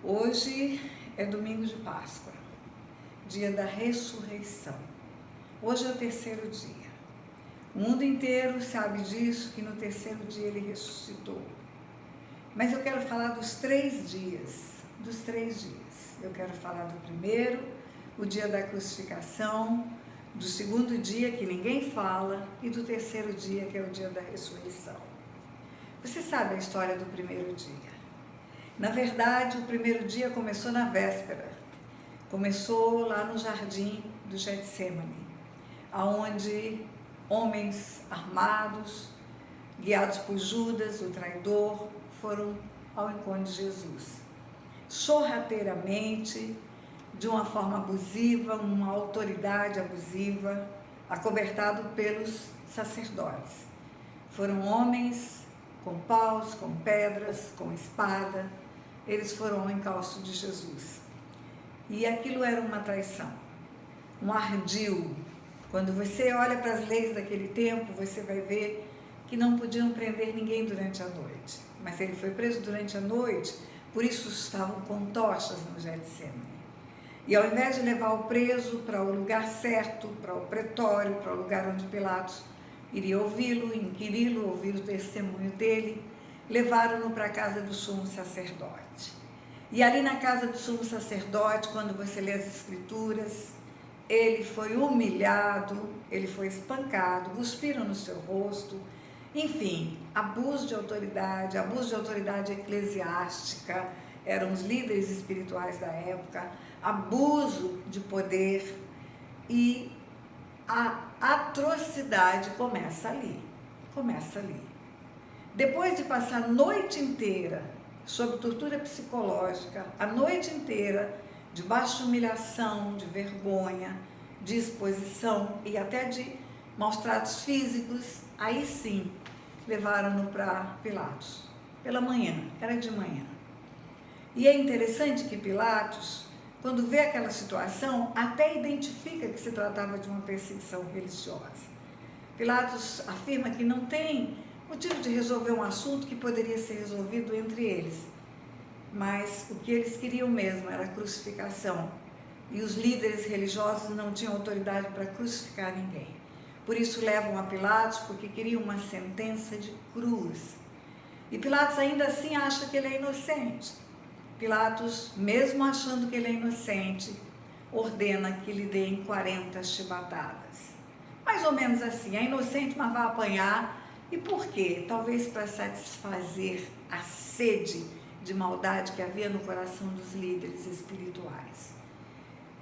Hoje é domingo de Páscoa, dia da ressurreição. Hoje é o terceiro dia. O mundo inteiro sabe disso, que no terceiro dia ele ressuscitou. Mas eu quero falar dos 3 dias, Eu quero falar do primeiro, o dia da crucificação, do segundo dia, que ninguém fala, e do terceiro dia, que é o dia da ressurreição. Você sabe a história do primeiro dia. Na verdade, o primeiro dia começou na véspera. Começou lá no jardim do Getsemane, onde homens armados, guiados por Judas, o traidor, foram ao encontro de Jesus. Sorrateiramente, de uma forma abusiva, uma autoridade abusiva, acobertado pelos sacerdotes. Foram homens com paus, com pedras, com espada. Eles foram ao encalço de Jesus. E aquilo era uma traição, um ardil. Quando você olha para as leis daquele tempo, você vai ver que não podiam prender ninguém durante a noite. Mas ele foi preso durante a noite, por isso estavam com tochas no Getsemane. E ao invés de levar o preso para o lugar certo, para o pretório, para o lugar onde Pilatos iria ouvi-lo, inquiri-lo, ouvir o testemunho dele, levaram-no para a casa do sumo sacerdote. E ali na casa do sumo sacerdote, quando você lê as escrituras, ele foi humilhado, ele foi espancado, cuspiram no seu rosto, enfim, abuso de autoridade eclesiástica, eram os líderes espirituais da época, abuso de poder, e a atrocidade começa ali. Depois de passar a noite inteira sob tortura psicológica, a noite inteira debaixo de humilhação, de vergonha, de exposição e até de maus tratos físicos, aí sim levaram-no para Pilatos, pela manhã, era de manhã. E é interessante que Pilatos, quando vê aquela situação, até identifica que se tratava de uma perseguição religiosa. Pilatos afirma que não tem motivo de resolver um assunto que poderia ser resolvido entre eles. Mas o que eles queriam mesmo era a crucificação. E os líderes religiosos não tinham autoridade para crucificar ninguém. Por isso levam a Pilatos, porque queriam uma sentença de cruz. E Pilatos ainda assim acha que ele é inocente. Pilatos, mesmo achando que ele é inocente, ordena que lhe deem 40 chibatadas. Mais ou menos assim, é inocente, mas vai apanhar. E por quê? Talvez para satisfazer a sede de maldade que havia no coração dos líderes espirituais.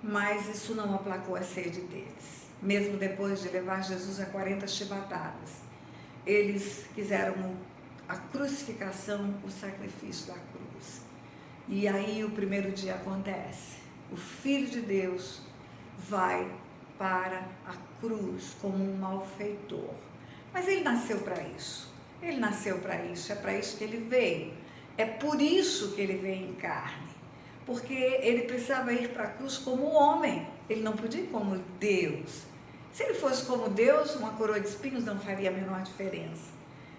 Mas isso não aplacou a sede deles. Mesmo depois de levar Jesus a 40 chibatadas, eles quiseram a crucificação, o sacrifício da cruz. E aí o primeiro dia acontece. O Filho de Deus vai para a cruz como um malfeitor. Mas ele nasceu para isso. É para isso que ele veio. É por isso que ele veio em carne. Porque ele precisava ir para a cruz como homem. Ele não podia ir como Deus. Se ele fosse como Deus, uma coroa de espinhos não faria a menor diferença.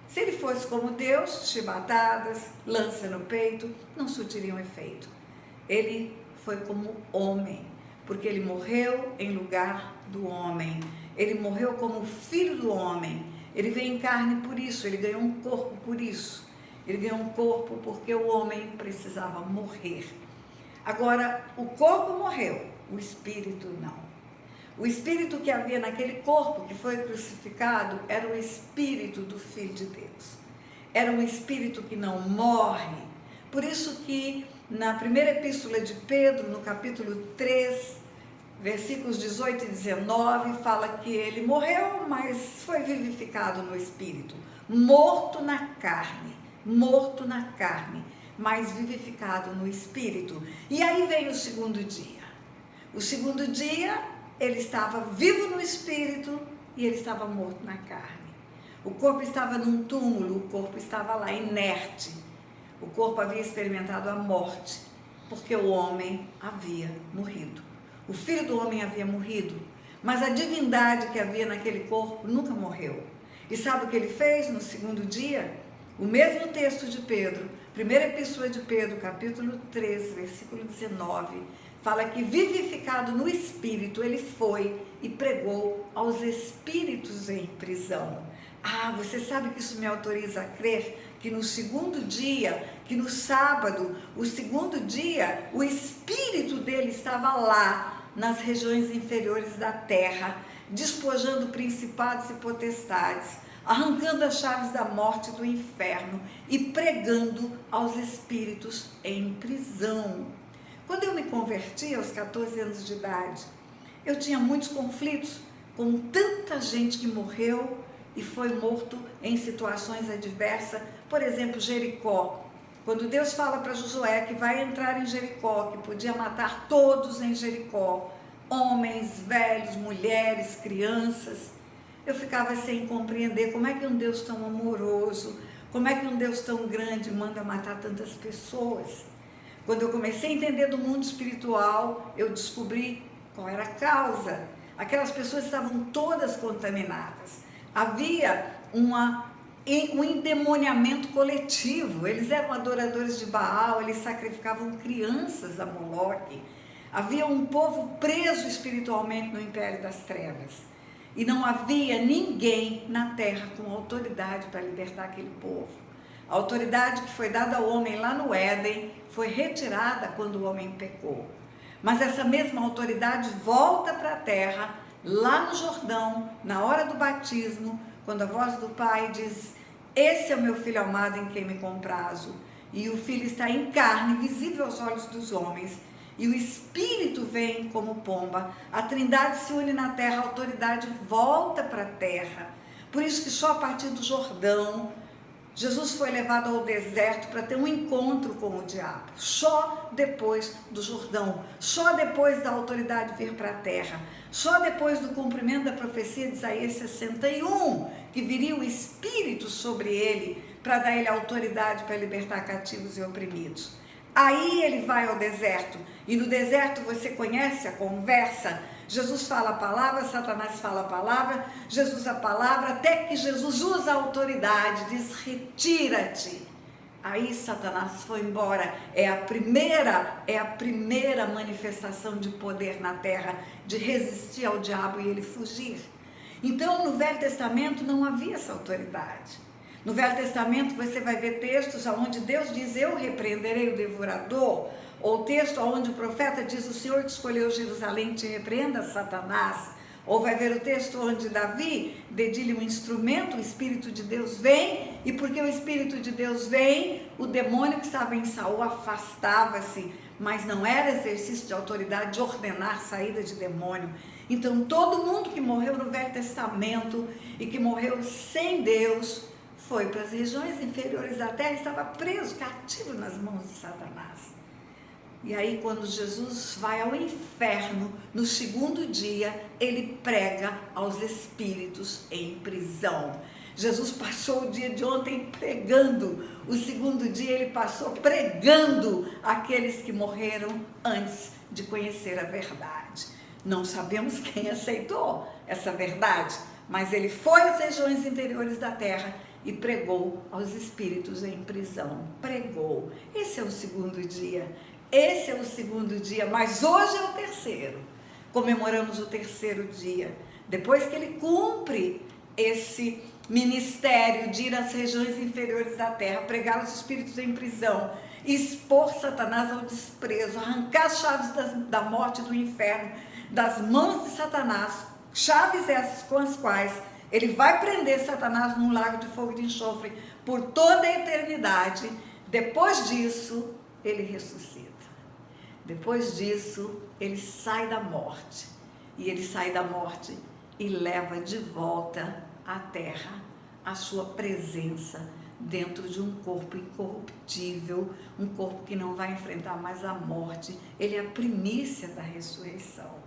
Se ele fosse como Deus, chibatadas, lança no peito, não surtiriam efeito. Ele foi como homem, porque ele morreu em lugar do homem. Ele morreu como filho do homem. Ele veio em carne por isso, ele ganhou um corpo por isso. Ele ganhou um corpo porque o homem precisava morrer. Agora, o corpo morreu, o espírito não. O espírito que havia naquele corpo que foi crucificado era o espírito do Filho de Deus. Era um espírito que não morre. Por isso que na primeira epístola de Pedro, no capítulo 3, versículos 18 e 19, fala que ele morreu, mas foi vivificado no espírito. Morto na carne, mas vivificado no espírito. E aí vem o segundo dia. O segundo dia, ele estava vivo no espírito e ele estava morto na carne. O corpo estava num túmulo, o corpo estava lá inerte. O corpo havia experimentado a morte, porque o homem havia morrido. O Filho do Homem havia morrido, mas a divindade que havia naquele corpo nunca morreu. E sabe o que ele fez no segundo dia? O mesmo texto de Pedro, Primeira Epístola de Pedro, capítulo 3, versículo 19, fala que vivificado no Espírito, ele foi e pregou aos espíritos em prisão. Ah, você sabe que isso me autoriza a crer que no segundo dia, que no sábado, o segundo dia, o Espírito dele estava lá, nas regiões inferiores da terra, despojando principados e potestades, arrancando as chaves da morte e do inferno e pregando aos espíritos em prisão. Quando eu me converti aos 14 anos de idade, eu tinha muitos conflitos com tanta gente que morreu e foi morto em situações adversas. Por exemplo, Jericó. Quando Deus fala para Josué que vai entrar em Jericó, que podia matar todos em Jericó, homens, velhos, mulheres, crianças, eu ficava sem compreender como é que um Deus tão amoroso, como é que um Deus tão grande manda matar tantas pessoas. Quando eu comecei a entender do mundo espiritual, eu descobri qual era a causa. Aquelas pessoas estavam todas contaminadas. Havia um endemoniamento coletivo. Eles eram adoradores de Baal, eles sacrificavam crianças a Moloque. Havia um povo preso espiritualmente no império das trevas. E não havia ninguém na terra com autoridade para libertar aquele povo. A autoridade que foi dada ao homem lá no Éden foi retirada quando o homem pecou. Mas essa mesma autoridade volta para a terra, lá no Jordão, na hora do batismo, quando a voz do Pai diz: esse é o meu Filho amado em quem me comprazo. E o Filho está em carne, visível aos olhos dos homens. E o Espírito vem como pomba, a Trindade se une na terra, a autoridade volta para a terra. Por isso que só a partir do Jordão, Jesus foi levado ao deserto para ter um encontro com o diabo. Só depois do Jordão, só depois da autoridade vir para a terra, só depois do cumprimento da profecia de Isaías 61, que viria o Espírito sobre ele, para dar ele autoridade para libertar cativos e oprimidos. Aí ele vai ao deserto, e no deserto você conhece a conversa. Jesus fala a palavra, Satanás fala a palavra, Jesus a palavra, até que Jesus usa a autoridade, diz: retira-te. Aí Satanás foi embora. É a primeira manifestação de poder na terra, de resistir ao diabo e ele fugir. Então no Velho Testamento não havia essa autoridade. No Velho Testamento você vai ver textos onde Deus diz: eu repreenderei o devorador, ou texto onde o profeta diz: o Senhor que escolheu Jerusalém te repreenda, Satanás. Ou vai ver o texto onde Davi dedilha um instrumento, o Espírito de Deus vem, e porque o Espírito de Deus vem, o demônio que estava em Saul afastava-se, mas não era exercício de autoridade de ordenar saída de demônio. Então todo mundo que morreu no Velho Testamento e que morreu sem Deus foi para as regiões inferiores da terra, estava preso, cativo nas mãos de Satanás. E aí quando Jesus vai ao inferno, no segundo dia, ele prega aos espíritos em prisão. Jesus passou o dia de ontem pregando, o segundo dia ele passou pregando aqueles que morreram antes de conhecer a verdade. Não sabemos quem aceitou essa verdade, mas ele foi às regiões interiores da terra e pregou aos espíritos em prisão. Pregou. Esse é o segundo dia. Esse é o segundo dia, mas hoje é o terceiro. Comemoramos o terceiro dia. Depois que ele cumpre esse ministério de ir às regiões inferiores da terra, pregar os espíritos em prisão, expor Satanás ao desprezo, arrancar as chaves da morte e do inferno das mãos de Satanás, chaves essas com as quais ele vai prender Satanás num lago de fogo e de enxofre por toda a eternidade. Depois disso, ele ressuscita. Depois disso, ele sai da morte. E ele sai da morte e leva de volta à terra a sua presença dentro de um corpo incorruptível, um corpo que não vai enfrentar mais a morte. Ele é a primícia da ressurreição.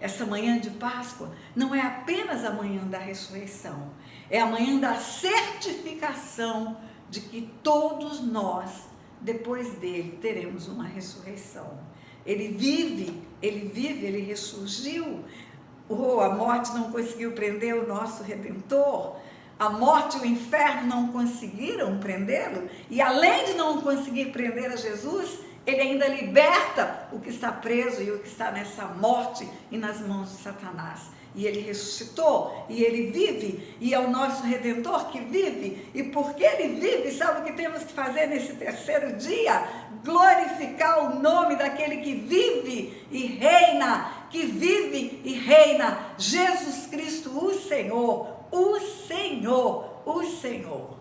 Essa manhã de Páscoa não é apenas a manhã da ressurreição, é a manhã da certificação de que todos nós, depois dele, teremos uma ressurreição. Ele vive, ele ressurgiu. A morte não conseguiu prender o nosso Redentor. A morte e o inferno não conseguiram prendê-lo, e além de não conseguir prender a Jesus, ele ainda liberta o que está preso e o que está nessa morte e nas mãos de Satanás. E ele ressuscitou, e ele vive, e é o nosso Redentor que vive, e porque ele vive, sabe o que temos que fazer nesse terceiro dia? Glorificar o nome daquele que vive e reina, Jesus Cristo, o Senhor, o Senhor, o Senhor.